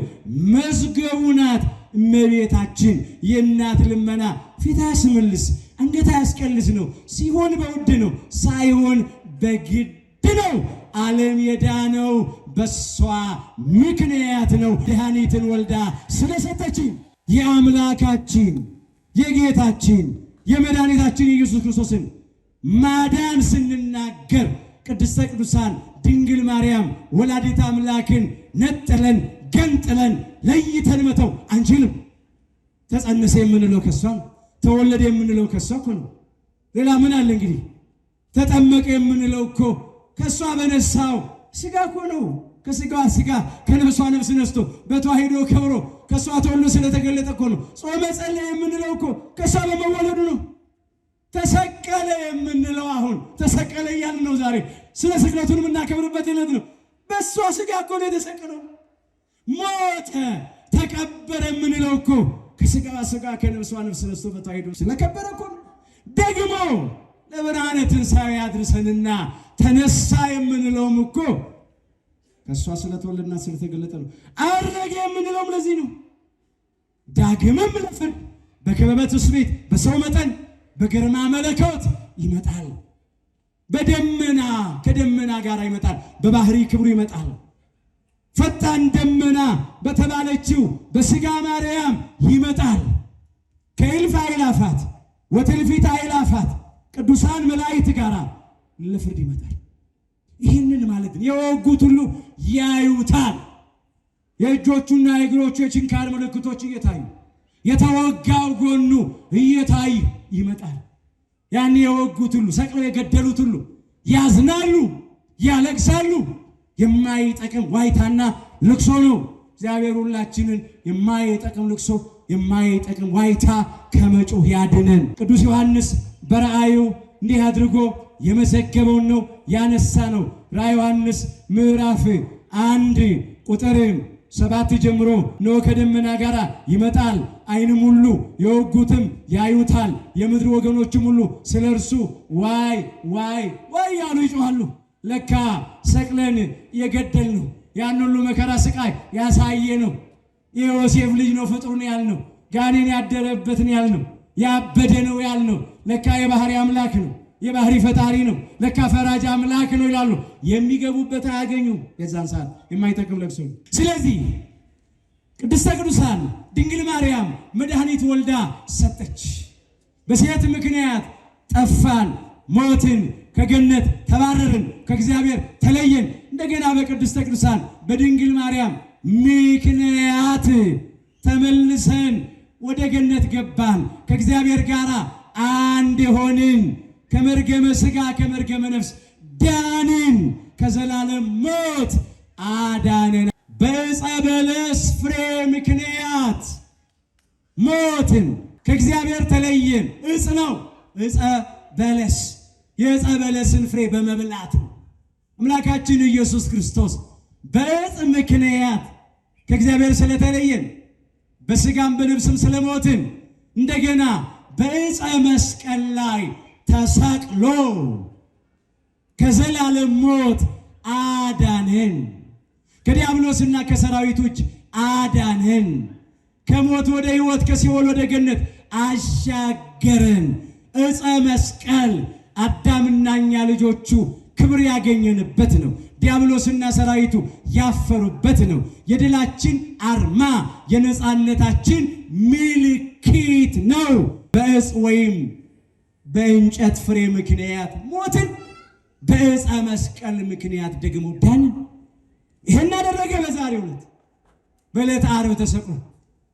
መዝገቡ ናት። እመቤታችን የእናት ልመና ፊት አያስመልስ አንገት አያስቀልስ ነው። ሲሆን በውድ ነው፣ ሳይሆን በግድ ነው። ዓለም የዳነው በሷ ምክንያት ነው። መድኃኒትን ወልዳ ስለሰጠችን የአምላካችን የጌታችን የመድኃኒታችን የኢየሱስ ክርስቶስን ማዳን ስንናገር ቅድስተ ቅዱሳን ድንግል ማርያም ወላዲት አምላክን ነጥለን ገንጥለን ለይተን መተው አንችልም። ተጸነሰ የምንለው ከሷ ነው። ተወለደ የምንለው ከሷ እኮ ነው። ሌላ ምን አለ እንግዲህ? ተጠመቀ የምንለው እኮ ከሷ በነሳው ስጋ እኮ ነው። ከስጋዋ ስጋ ከነፍሷ ነፍስ ነስቶ በተዋሂዶ ከብሮ ከሷ ተወልዶ ስለተገለጠ እኮ ነው። ጾመ ጸለየ የምንለው እኮ ከሷ በመወለዱ ነው። ተሰቀለ የምንለው አሁን ተሰቀለ እያልን ነው። ዛሬ ስለ ስቅለቱን የምናከብርበት ዕለት ነው። በሷ ስጋ እኮ ነው የተሰቀለው። ሞተ ተቀበረ የምንለው እኮ ከስጋዋ ስጋ ከነፍሷ ነፍስ ነስቶ በተዋሂዶ ስለከበረ እኮ ነው። ደግሞ ለብርሃነ ትንሣኤ ያድርሰንና ተነሳ የምንለውም እኮ ከሷ ስለተወለደና ስለተገለጠ ነው። አረገ የምንለውም ለዚህ ነው። ዳግምም ለፍርድ በክበበ ትስብእት በሰው መጠን በግርማ መለኮት ይመጣል። በደመና ከደመና ጋር ይመጣል። በባህሪ ክብሩ ይመጣል። ፈጣን ደመና በተባለችው በስጋ ማርያም ይመጣል። ከእልፍ አእላፋት ወትእልፊተ አእላፋት ቅዱሳን መላእክት ጋር ለፍርድ ይመጣል። ይህንን ማለት ነው የወጉት ሁሉ ያዩታል። የእጆቹና የእግሮቹ የችንካር ምልክቶች እየታዩ የተወጋው ጎኑ እየታዩ ይመጣል። ያን የወጉት ሁሉ ሰቅለው የገደሉት ሁሉ ያዝናሉ፣ ያለቅሳሉ። የማይጠቅም ዋይታና ልቅሶ ነው። እግዚአብሔር ሁላችንን የማይጠቅም ልቅሶ የማይጠቅም ዋይታ ከመጮህ ያድነን። ቅዱስ ዮሐንስ በራእዩ እንዲህ አድርጎ የመዘገበውን ነው ያነሳ ነው። ራእየ ዮሐንስ ምዕራፍ 1 ቁጥር 7 ጀምሮ ነው ከደመና ጋር ይመጣል፣ ዓይንም ሁሉ የወጉትም ያዩታል፣ የምድር ወገኖችም ሁሉ ስለ እርሱ ዋይ ዋይ ዋይ ያሉ ይጮኻሉ። ለካ ሰቅለን የገደል ነው። ያን ሁሉ መከራ ስቃይ ያሳየ ነው። የዮሴፍ ልጅ ነው ፍጡርን ያልነው፣ ጋኔን ያደረበትን ያልነው፣ ያበደ ነው ያልነው ለካ የባህሪ አምላክ ነው፣ የባህሪ ፈጣሪ ነው፣ ለካ ፈራጅ አምላክ ነው ይላሉ። የሚገቡበት አያገኙም። የዛን ሰዓት የማይጠቅም ለቅሶ ነው። ስለዚህ ቅድስተ ቅዱሳን ድንግል ማርያም መድኃኒት ወልዳ ሰጠች። በሴት ምክንያት ጠፋን፣ ሞትን፣ ከገነት ተባረርን፣ ከእግዚአብሔር ተለየን። እንደገና በቅድስተ ቅዱሳን በድንግል ማርያም ምክንያት ተመልሰን ወደ ገነት ገባን፣ ከእግዚአብሔር ጋር አንድ ሆንን፣ ከመርገመ ሥጋ ከመርገመ ነፍስ ዳንን፣ ከዘላለም ሞት አዳነን። በዕፀ በለስ ፍሬ ምክንያት ሞትን፣ ከእግዚአብሔር ተለየን። ዕፅ ነው ዕፀ በለስ። የዕፀ በለስን ፍሬ በመብላት አምላካችን ኢየሱስ ክርስቶስ በዕፅ ምክንያት ከእግዚአብሔር ስለተለየን በሥጋም በነፍስም ስለሞትን እንደገና በዕፀ መስቀል ላይ ተሰቅሎ ከዘላለም ሞት አዳነን። ከዲያብሎስና ከሰራዊቶች አዳነን። ከሞት ወደ ሕይወት ከሲኦል ወደ ገነት አሻገረን። ዕፀ መስቀል አዳምና እኛ ልጆቹ ክብር ያገኘንበት ነው። ዲያብሎስና ሰራዊቱ ያፈሩበት ነው። የድላችን አርማ የነፃነታችን ምልክት ነው። በዕፅ ወይም በእንጨት ፍሬ ምክንያት ሞትን፣ በዕፀ መስቀል ምክንያት ደግሞ ዳንን። ይሄን አደረገ በዛሬው ዕለት በዕለተ ዓርብ ተሰቅሎ።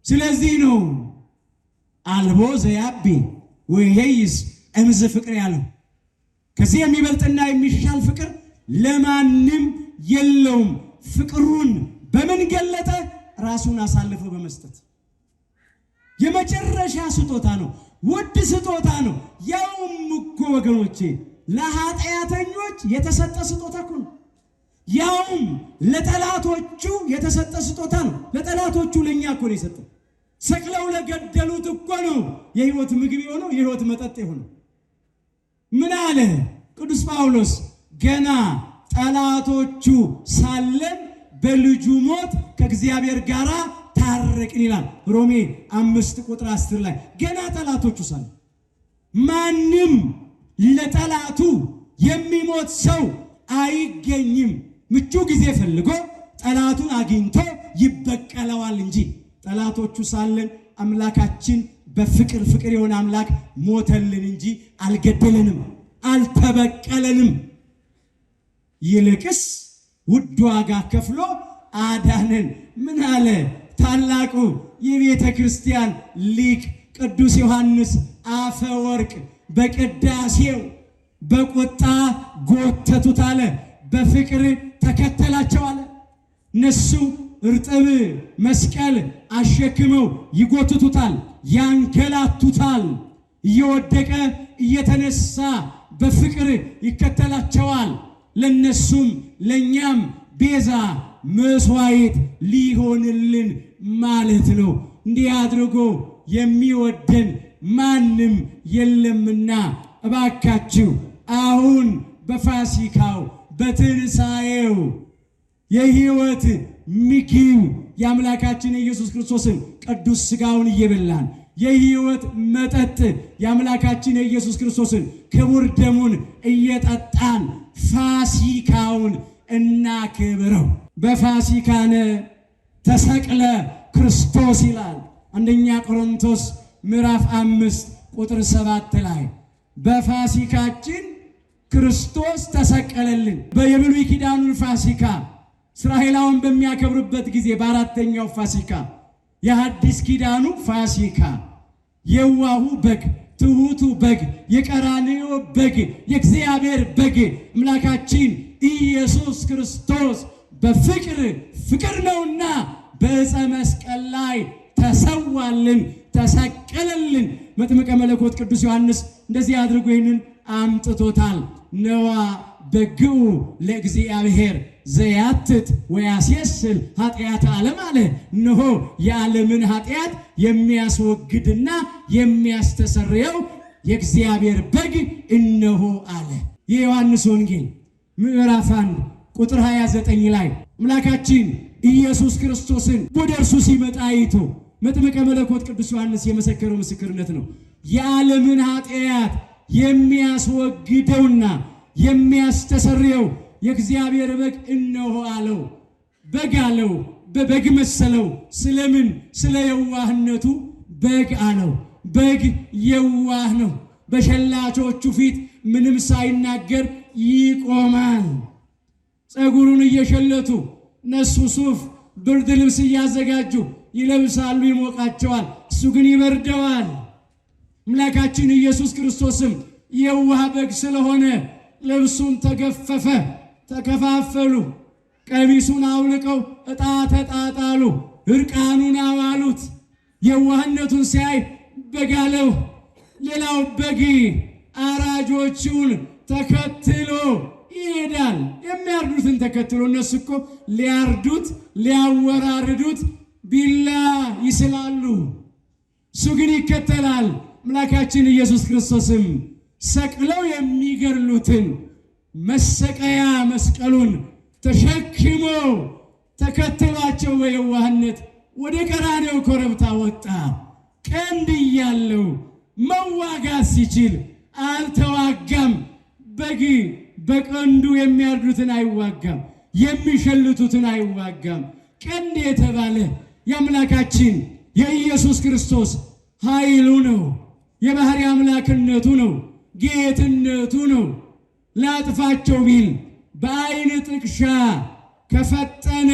ስለዚህ ነው አልቦ ዘያቢ ወይሄይስ እምዝ ፍቅር ያለው። ከዚህ የሚበልጥና የሚሻል ፍቅር ለማንም የለውም። ፍቅሩን በምን ገለጠ? ራሱን አሳልፎ በመስጠት። የመጨረሻ ስጦታ ነው፣ ውድ ስጦታ ነው። ያውም እኮ ወገኖቼ ለኃጢአተኞች የተሰጠ ስጦታ እኮ ነው። ያውም ለጠላቶቹ የተሰጠ ስጦታ ነው። ለጠላቶቹ ለእኛ እኮ ነው የሰጠው። ሰቅለው ለገደሉት እኮ ነው የሕይወት ምግብ የሆነው የሕይወት መጠጥ የሆነው። ምን አለ ቅዱስ ጳውሎስ? ገና ጠላቶቹ ሳለን በልጁ ሞት ከእግዚአብሔር ጋር ታረቅን ይላል ሮሜ 5:10 ላይ። ገና ጠላቶቹ ሳለን። ማንም ለጠላቱ የሚሞት ሰው አይገኝም። ምቹ ጊዜ ፈልጎ ጠላቱን አግኝቶ ይበቀለዋል እንጂ ጠላቶቹ ሳለን አምላካችን በፍቅር ፍቅር የሆነ አምላክ ሞተልን እንጂ አልገደለንም፣ አልተበቀለንም። ይልቅስ ውድ ዋጋ ከፍሎ አዳነን። ምን አለ ታላቁ የቤተ ክርስቲያን ሊቅ ቅዱስ ዮሐንስ አፈወርቅ? በቅዳሴው በቁጣ ጎተቱት አለ፣ በፍቅር ተከተላቸው አለ። እነሱ እርጥብ መስቀል አሸክመው ይጎትቱታል፣ ያንገላቱታል። እየወደቀ እየተነሳ በፍቅር ይከተላቸዋል። ለነሱም ለኛም ቤዛ መስዋዕት ሊሆንልን ማለት ነው። እንዲህ አድርጎ የሚወደን ማንም የለምና እባካችሁ አሁን በፋሲካው በትንሣኤው የሕይወት ምግብ የአምላካችን የኢየሱስ ክርስቶስን ቅዱስ ሥጋውን እየበላን የሕይወት መጠጥ የአምላካችን የኢየሱስ ክርስቶስን ክቡር ደሙን እየጠጣን ፋሲካውን እናክብረው። በፋሲካነ ተሰቅለ ክርስቶስ ይላል አንደኛ ቆሮንቶስ ምዕራፍ 5:7 ላይ። በፋሲካችን ክርስቶስ ተሰቀለልን። የብሉይ ኪዳኑን ፋሲካ እስራኤላውያን በሚያከብሩበት ጊዜ በአራተኛው ፋሲካ የሐዲስ ኪዳኑ ፋሲካ የዋሁ በግ ትሑቱ በግ የቀራንዮ በግ የእግዚአብሔር በግ አምላካችን ኢየሱስ ክርስቶስ በፍቅር ፍቅር ነውና በዕፀ መስቀል ላይ ተሰዋልን፣ ተሰቀለልን። መጥምቀ መለኮት ቅዱስ ዮሐንስ እንደዚህ አድርጎ ይህንን አምጥቶታል። ነዋ በግዑ ለእግዚአብሔር ዘያትት ወያስየስል ኃጢአት ዓለም አለ። እነሆ የዓለምን ኃጢአት የሚያስወግድና የሚያስተሰርየው የእግዚአብሔር በግ እነሆ አለ። የዮሐንስ ወንጌል ምዕራፍ 1:29 ላይ አምላካችን ኢየሱስ ክርስቶስን ወደ እርሱ ሲመጣ አይቶ መጥምቀ መለኮት ቅዱስ ዮሐንስ የመሰከረው ምስክርነት ነው። የዓለምን ኃጢአት የሚያስወግደውና የሚያስተሰርየው የእግዚአብሔር በግ እነሆ አለው። በግ አለው፣ በበግ መሰለው። ስለምን? ስለ የዋህነቱ በግ አለው። በግ የዋህ ነው። በሸላቾቹ ፊት ምንም ሳይናገር ይቆማል። ፀጉሩን እየሸለቱ እነሱ ሱፍ ብርድ ልብስ እያዘጋጁ ይለብሳሉ፣ ይሞቃቸዋል። እሱ ግን ይበርደዋል። አምላካችን ኢየሱስ ክርስቶስም የዋህ በግ ስለሆነ ልብሱን ተገፈፈ፣ ተከፋፈሉ። ቀሚሱን አውልቀው ዕጣ ተጣጣሉ፣ እርቃኑን አዋሉት። የዋህነቱን ሲያይ በግ አለው። ሌላው በግ አራጆቹን ተከትሎ ይሄዳል። የሚያርዱትን ተከትሎ እነሱ እኮ ሊያርዱት ሊያወራርዱት ቢላ ይስላሉ፣ እሱ ግን ይከተላል። አምላካችን ኢየሱስ ክርስቶስም ሰቅለው የሚገድሉትን መሰቀያ መስቀሉን ተሸክሞ ተከትሏቸው በየዋህነት ወደ ቀራንዮ ኮረብታ ወጣ። ቀንድ እያለው መዋጋት ሲችል አልተዋጋም። በግ በቀንዱ የሚያርዱትን አይዋጋም፣ የሚሸልቱትን አይዋጋም። ቀንድ የተባለ የአምላካችን የኢየሱስ ክርስቶስ ኃይሉ ነው፣ የባህሪ አምላክነቱ ነው፣ ጌትነቱ ነው። ላጥፋቸው ቢል በአይን ጥቅሻ ከፈጠነ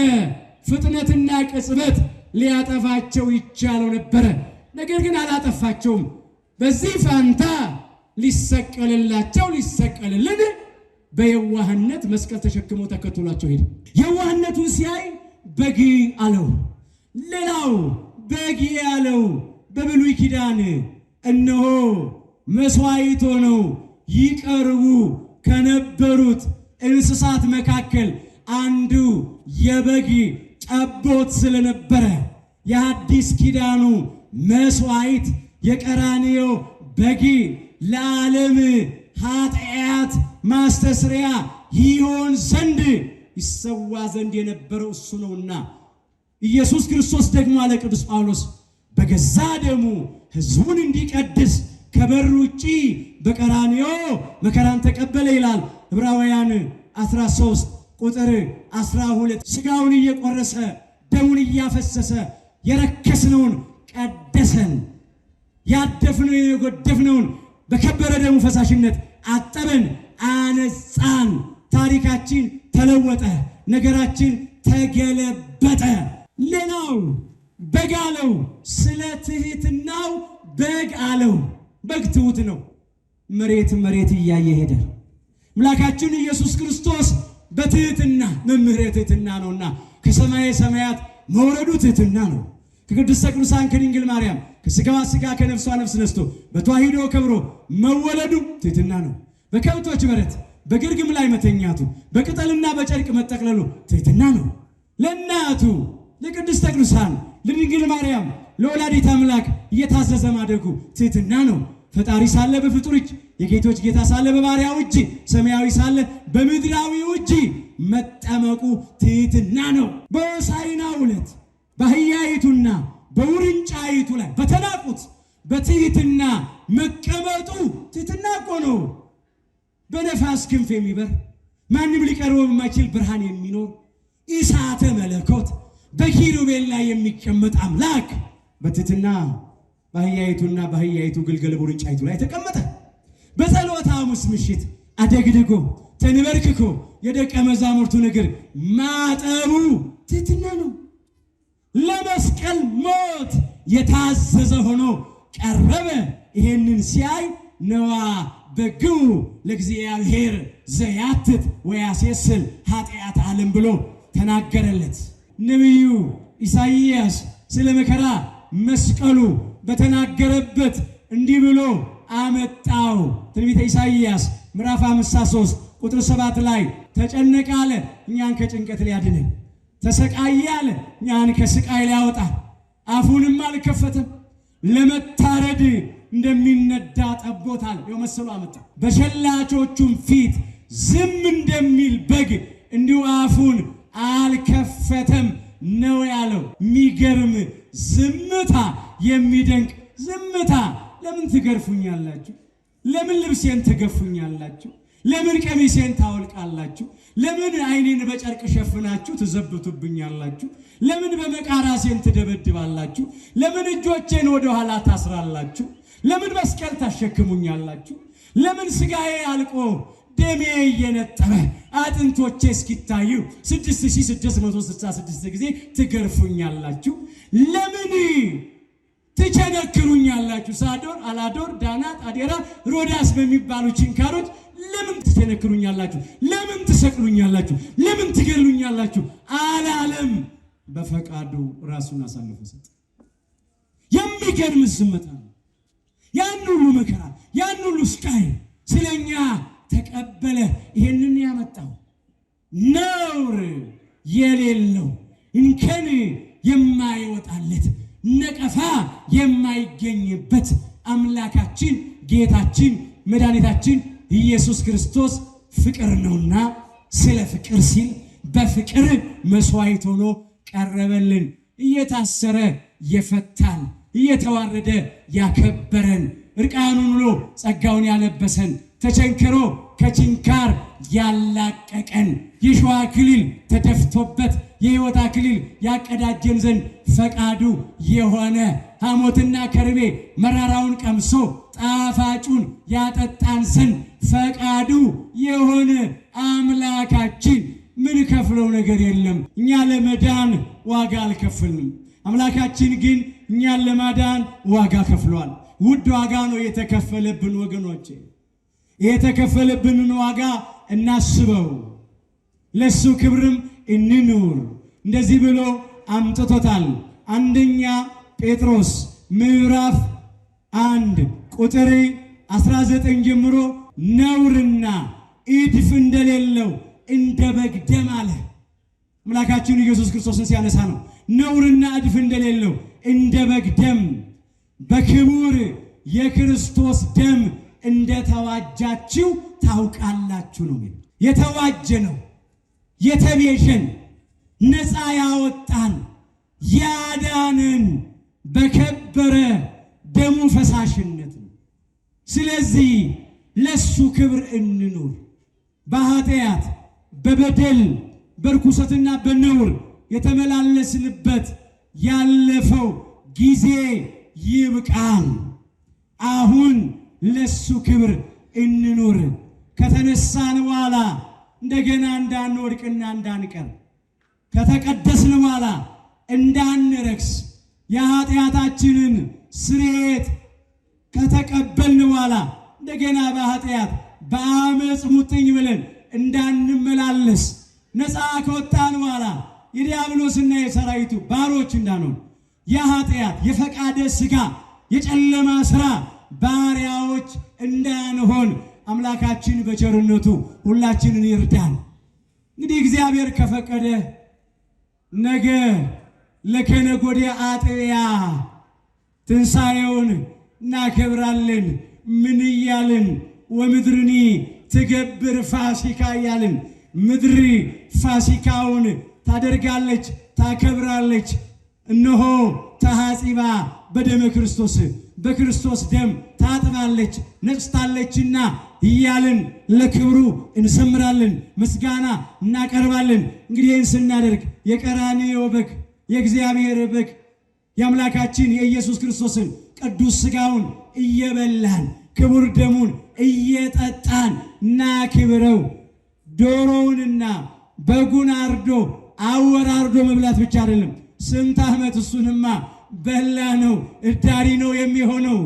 ፍጥነትና ቅጽበት ሊያጠፋቸው ይቻለው ነበረ። ነገር ግን አላጠፋቸውም። በዚህ ፋንታ ሊሰቀልላቸው ሊሰቀልልን በየዋህነት መስቀል ተሸክሞ ተከትሏቸው ሄደ። የዋህነቱን ሲያይ በግ አለው። ሌላው በግ ያለው በብሉይ ኪዳን እነሆ መስዋዕት ሆነው ይቀርቡ ከነበሩት እንስሳት መካከል አንዱ የበግ ጠቦት ስለነበረ የአዲስ ኪዳኑ መስዋዕት የቀራንዮ በግ ለዓለም ኃጢአት ማስተስሪያ ይሆን ዘንድ ይሰዋ ዘንድ የነበረው እሱ ነውና ኢየሱስ ክርስቶስ ደግሞ አለ ቅዱስ ጳውሎስ በገዛ ደሙ ሕዝቡን እንዲቀድስ ከበር ውጪ በቀራንዮ መከራን ተቀበለ ይላል። ዕብራውያን 13 ቁጥር 12 ሥጋውን እየቆረሰ ደሙን እያፈሰሰ የረከስነውን ቀደሰን፣ ያደፍነውን የጎደፍነውን በከበረ ደሙ ፈሳሽነት አጠበን፣ አነጻን። ታሪካችን ተለወጠ፣ ነገራችን ተገለበጠ። ሌላው በግ አለው። ስለ ትሕትናው በግ አለው። በግ ትሑት ነው። መሬት እያየ ሄደ። አምላካችን ኢየሱስ ክርስቶስ በትሕትና መምህረ ትሕትና ነውና ከሰማየ ሰማያት መውረዱ ትሕትና ነው። ከቅድስተ ቅዱሳን ከድንግል ማርያም ከሥጋዋ ሥጋ ከነፍሷ ነፍስ ነስቶ በተዋሂዶ ከብሮ መወለዱ ትሕትና ነው። በከብቶች በረት በግርግም ላይ መተኛቱ በቅጠልና በጨርቅ መጠቅለሉ ትሕትና ነው። ለእናቱ ለቅድስተ ቅዱሳን ለድንግል ማርያም ለወላዲተ አምላክ እየታዘዘ ማደጉ ትሕትና ነው። ፈጣሪ ሳለ በፍጡር እጅ፣ የጌቶች ጌታ ሳለ በባሪያው እጅ፣ ሰማያዊ ሳለ በምድራዊው እጅ መጠመቁ ትሕትና ነው። በሆሳዕና ዕለት በአህያይቱና በውርንጫይቱ ላይ በተናቁት በትሕትና መቀመጡ ትሕትና እኮ ነው። በነፋስ ክንፍ የሚበር ማንም ሊቀርበው የማይችል ብርሃን የሚኖር እሳተ መለኮት በኪሩቤል ላይ የሚቀመጥ አምላክ በትሕትና በአህያይቱና በአህያይቱ ግልገል በውርንጫይቱ ላይ ተቀመጠ። በጸሎተ ሐሙስ ምሽት አደግድጎ ተንበርክኮ የደቀ መዛሙርቱን እግር ማጠቡ ትሕትና ነው። ለመስቀል ሞት የታዘዘ ሆኖ ቀረበ። ይሄንን ሲያይ ነዋ በግው ለእግዚአብሔር ዘያትት ወያሴስል ኃጢአት ዓለም ብሎ ተናገረለት። ነቢዩ ኢሳይያስ ስለ መከራ መስቀሉ በተናገረበት እንዲህ ብሎ አመጣው። ትንቢተ ኢሳይያስ ምዕራፍ 53 ቁጥር 7 ላይ ተጨነቀ አለ፣ እኛን ከጭንቀት ሊያድነን፣ ተሰቃየ አለ፣ እኛን ከስቃይ ሊያወጣ፣ አፉንም አልከፈተም፣ ለመታረድ እንደሚነዳ ጠቦት አለ። የመሰሉ አመጣ። በሸላቾቹም ፊት ዝም እንደሚል በግ እንዲሁ አፉን አልከፈተም ነው ያለው። የሚገርም ዝምታ፣ የሚደንቅ ዝምታ። ለምን ትገርፉኛላችሁ? ለምን ልብሴን ትገፉኛላችሁ? ለምን ቀሚሴን ታወልቃላችሁ? ለምን ዓይኔን በጨርቅ ሸፍናችሁ ትዘብቱብኛላችሁ? ለምን በመቃራሴን ትደበድባላችሁ? ለምን እጆቼን ወደ ኋላ ታስራላችሁ? ለምን መስቀል ታሸክሙኛላችሁ? ለምን ስጋዬ አልቆ ደሜ እየነጠበ አጥንቶቼ እስኪታዩ 6666 ጊዜ ትገርፉኛላችሁ? ለምን ትቸነክሩኛላችሁ? ሳዶር፣ አላዶር፣ ዳናት፣ አዴራ፣ ሮዳስ በሚባሉ ችንካሮች ለምን ትቸነክሩኛላችሁ? ለምን ትሰቅሉኛላችሁ? ለምን ትገሉኛላችሁ? አላለም። በፈቃዱ ራሱን አሳልፎ ሰጠ። የሚገርም ዝምታ ነው። ያን ሁሉ መከራ፣ ያን ሁሉ ስቃይ ስለኛ የተቀበለ ይህንን ያመጣው ነውር የሌለው እንከን የማይወጣለት ነቀፋ የማይገኝበት አምላካችን ጌታችን መድኃኒታችን ኢየሱስ ክርስቶስ ፍቅር ነውና ስለ ፍቅር ሲል በፍቅር መስዋዕት ሆኖ ቀረበልን። እየታሰረ የፈታን፣ እየተዋረደ ያከበረን፣ እርቃኑን ውሎ ጸጋውን ያለበሰን፣ ተቸንክሮ ከችንካር ያላቀቀን፣ የሸዋ አክሊል ተደፍቶበት የሕይወት አክሊል ያቀዳጀን ዘንድ ፈቃዱ የሆነ ሐሞትና ከርቤ መራራውን ቀምሶ ጣፋጩን ያጠጣን ዘንድ ፈቃዱ የሆነ አምላካችን ምን ከፍለው ነገር የለም። እኛ ለመዳን ዋጋ አልከፍልንም። አምላካችን ግን እኛን ለማዳን ዋጋ ከፍሏል። ውድ ዋጋ ነው የተከፈለብን ወገኖቼ። የተከፈለብንን ዋጋ እናስበው፣ ለሱ ክብርም እንኑር። እንደዚህ ብሎ አምጥቶታል። አንደኛ ጴጥሮስ ምዕራፍ 1 ቁጥር 19 ጀምሮ ነውርና እድፍ እንደሌለው እንደ በግ ደም አለ። አምላካችን ኢየሱስ ክርስቶስን ሲያነሳ ነው። ነውርና እድፍ እንደሌለው እንደ በግ ደም በክቡር የክርስቶስ ደም እንደተዋጃችሁ ታውቃላችሁ ነው። የተዋጀ ነው፣ የተቤዠን፣ ነፃ ያወጣን፣ ያዳንን በከበረ ደሙ ፈሳሽነት ነው። ስለዚህ ለሱ ክብር እንኑር። በኃጢአት በበደል በርኩሰትና በነውር የተመላለስንበት ያለፈው ጊዜ ይብቃል። አሁን ለሱ ክብር እንኑር። ከተነሳን በኋላ እንደገና እንዳንወድቅና እንዳንቀር፣ ከተቀደስን በኋላ እንዳንረክስ፣ የኃጢአታችንን ስርየት ከተቀበልን በኋላ እንደገና በኃጢአት በአመፅ ሙጥኝ ብለን እንዳንመላለስ፣ ነፃ ከወጣን በኋላ የዲያብሎስና የሰራዊቱ ባሮች እንዳንሆን፣ የኃጢአት የፈቃደ ሥጋ የጨለማ ሥራ ባሪያዎች እንዳንሆን አምላካችን በቸርነቱ ሁላችንን ይርዳን። እንግዲህ እግዚአብሔር ከፈቀደ ነገ ለከነገ ወዲያ አጥቢያ ትንሣኤውን እናከብራለን። ምን እያልን? ወምድርኒ ትገብር ፋሲካ እያልን ምድር ፋሲካውን ታደርጋለች፣ ታከብራለች። እነሆ ተሐጺባ በደመ ክርስቶስ፣ በክርስቶስ ደም ታጥባለች ነጽታለችና እያልን ለክብሩ እንሰምራለን፣ ምስጋና እናቀርባለን። እንግዲህ ይህን ስናደርግ የቀራንዮ በግ የእግዚአብሔር በግ የአምላካችን የኢየሱስ ክርስቶስን ቅዱስ ሥጋውን እየበላን ክቡር ደሙን እየጠጣን እናክብረው። ዶሮውንና በጉን አርዶ አወራርዶ መብላት ብቻ አይደለም፣ ስንት ዓመት እሱንማ በላ ነው፣ እዳሪ ነው የሚሆነው።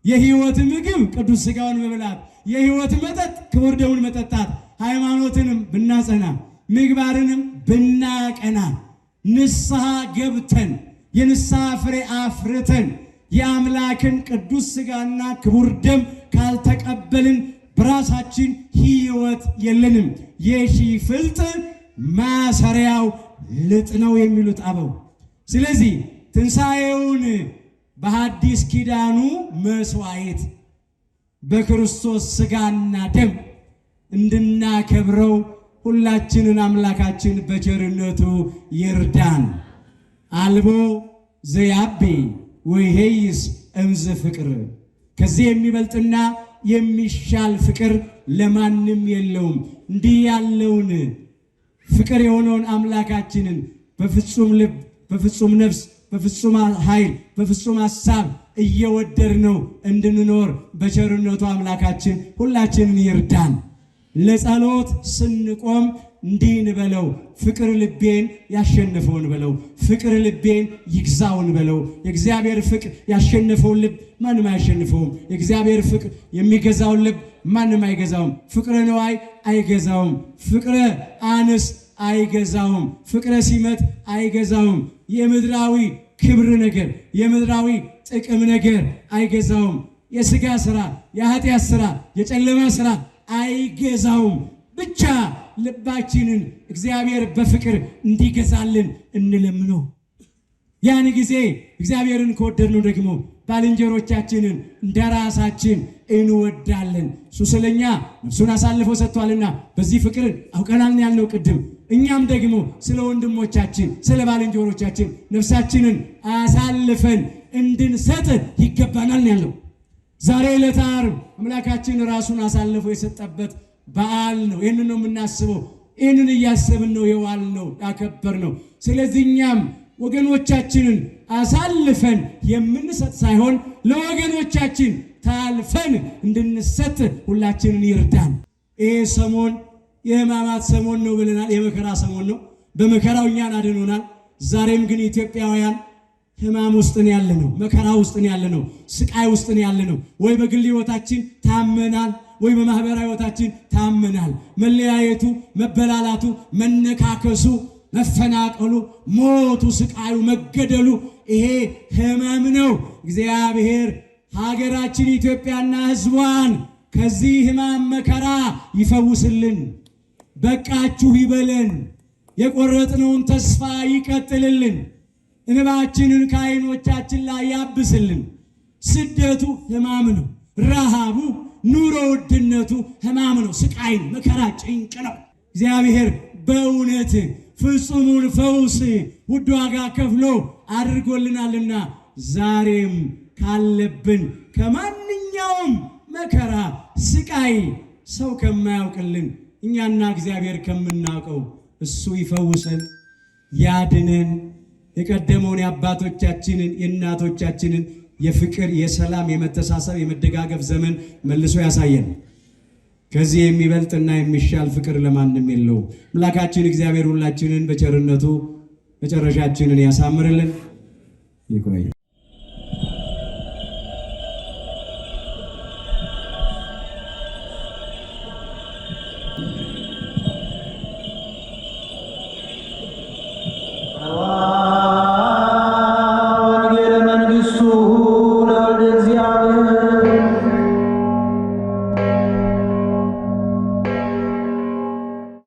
የሕይወት ምግብ ቅዱስ ሥጋውን መብላት፣ የሕይወት መጠጥ ክቡር ደሙን መጠጣት፣ ሃይማኖትንም ብናጸና ምግባርንም ብናቀና ንስሐ ገብተን የንስሐ ፍሬ አፍርተን የአምላክን ቅዱስ ሥጋና ክቡር ደም ካልተቀበልን በራሳችን ሕይወት የለንም። የሺህ ፍልጥ ማሰሪያው ልጥ ነው የሚሉት አበው። ስለዚህ ትንሣኤውን በሐዲስ ኪዳኑ መስዋዕት በክርስቶስ ሥጋና ደም እንድናከብረው ሁላችንን አምላካችን በቸርነቱ ይርዳን። አልቦ ዘያቤ ወይሄይስ እምዝ ፍቅር፣ ከዚህ የሚበልጥና የሚሻል ፍቅር ለማንም የለውም። እንዲህ ያለውን ፍቅር የሆነውን አምላካችንን በፍጹም ልብ፣ በፍጹም ነፍስ፣ በፍጹም ኃይል፣ በፍጹም ሐሳብ እየወደድነው እንድንኖር በቸርነቱ አምላካችን ሁላችንን ይርዳን። ለጸሎት ስንቆም እንዲህ እንበለው፣ ፍቅር ልቤን ያሸነፈውን በለው፣ ፍቅር ልቤን ይግዛውን በለው። የእግዚአብሔር ፍቅር ያሸነፈውን ልብ ማንም አያሸንፈውም። የእግዚአብሔር ፍቅር የሚገዛውን ልብ ማንም አይገዛውም። ፍቅረ ነዋይ አይገዛውም። ፍቅረ አንስ አይገዛውም። ፍቅረ ሲመት አይገዛውም። የምድራዊ ክብር ነገር፣ የምድራዊ ጥቅም ነገር አይገዛውም። የሥጋ ሥራ፣ የኃጢአት ሥራ፣ የጨለማ ሥራ አይገዛውም። ብቻ ልባችንን እግዚአብሔር በፍቅር እንዲገዛልን እንለምነው። ያን ጊዜ እግዚአብሔርን ከወደድነው ደግሞ ባልንጀሮቻችንን እንደራሳችን እንወዳለን። እሱ ስለኛ ነፍሱን አሳልፎ ሰጥቷልና በዚህ ፍቅር አውቀናል ያልነው ቅድም። እኛም ደግሞ ስለ ወንድሞቻችን ስለ ባልንጀሮቻችን ነፍሳችንን አሳልፈን እንድንሰጥ ይገባናል ያልነው። ዛሬ ዕለተ ዓርብ አምላካችን ራሱን አሳልፎ የሰጠበት በዓል ነው። ይህንን ነው የምናስበው። ይህንን እያሰብን ነው የዋልነው ያከበርነው። ስለዚህ እኛም ወገኖቻችንን አሳልፈን የምንሰጥ ሳይሆን ለወገኖቻችን ታልፈን እንድንሰጥ ሁላችንን ይርዳን። ይሄ ሰሞን የሕማማት ሰሞን ነው ብለናል። የመከራ ሰሞን ነው። በመከራው እኛን አድኖናል። ዛሬም ግን ኢትዮጵያውያን ሕማም ውስጥ ነው ያለነው፣ መከራ ውስጥ ነው ያለነው፣ ስቃይ ውስጥ ነው ያለነው። ወይ በግል ሕይወታችን ታመናል፣ ወይ በማህበራዊ ሕይወታችን ታመናል። መለያየቱ፣ መበላላቱ፣ መነካከሱ፣ መፈናቀሉ፣ ሞቱ፣ ስቃዩ፣ መገደሉ ይሄ ሕመም ነው። እግዚአብሔር ሀገራችን ኢትዮጵያና ሕዝቧን ከዚህ ሕማም መከራ ይፈውስልን፣ በቃችሁ ይበለን፣ የቆረጥነውን ተስፋ ይቀጥልልን፣ እንባችንን ከዓይኖቻችን ላይ ያብስልን። ስደቱ ሕማም ነው። ረሃቡ፣ ኑሮ ውድነቱ ሕማም ነው። ስቃይ ነው፣ መከራ፣ ጭንቅ ነው። እግዚአብሔር በእውነት ፍጹሙን ፈውስ ውድ ዋጋ ከፍሎ አድርጎልናልና ዛሬም ካለብን ከማንኛውም መከራ፣ ስቃይ ሰው ከማያውቅልን እኛና እግዚአብሔር ከምናውቀው እሱ ይፈውሰን፣ ያድነን። የቀደመውን የአባቶቻችንን የእናቶቻችንን የፍቅር፣ የሰላም፣ የመተሳሰብ፣ የመደጋገፍ ዘመን መልሶ ያሳየን። ከዚህ የሚበልጥና የሚሻል ፍቅር ለማንም የለውም። አምላካችን እግዚአብሔር ሁላችንን በቸርነቱ መጨረሻችንን ያሳምርልን። ይቆይ።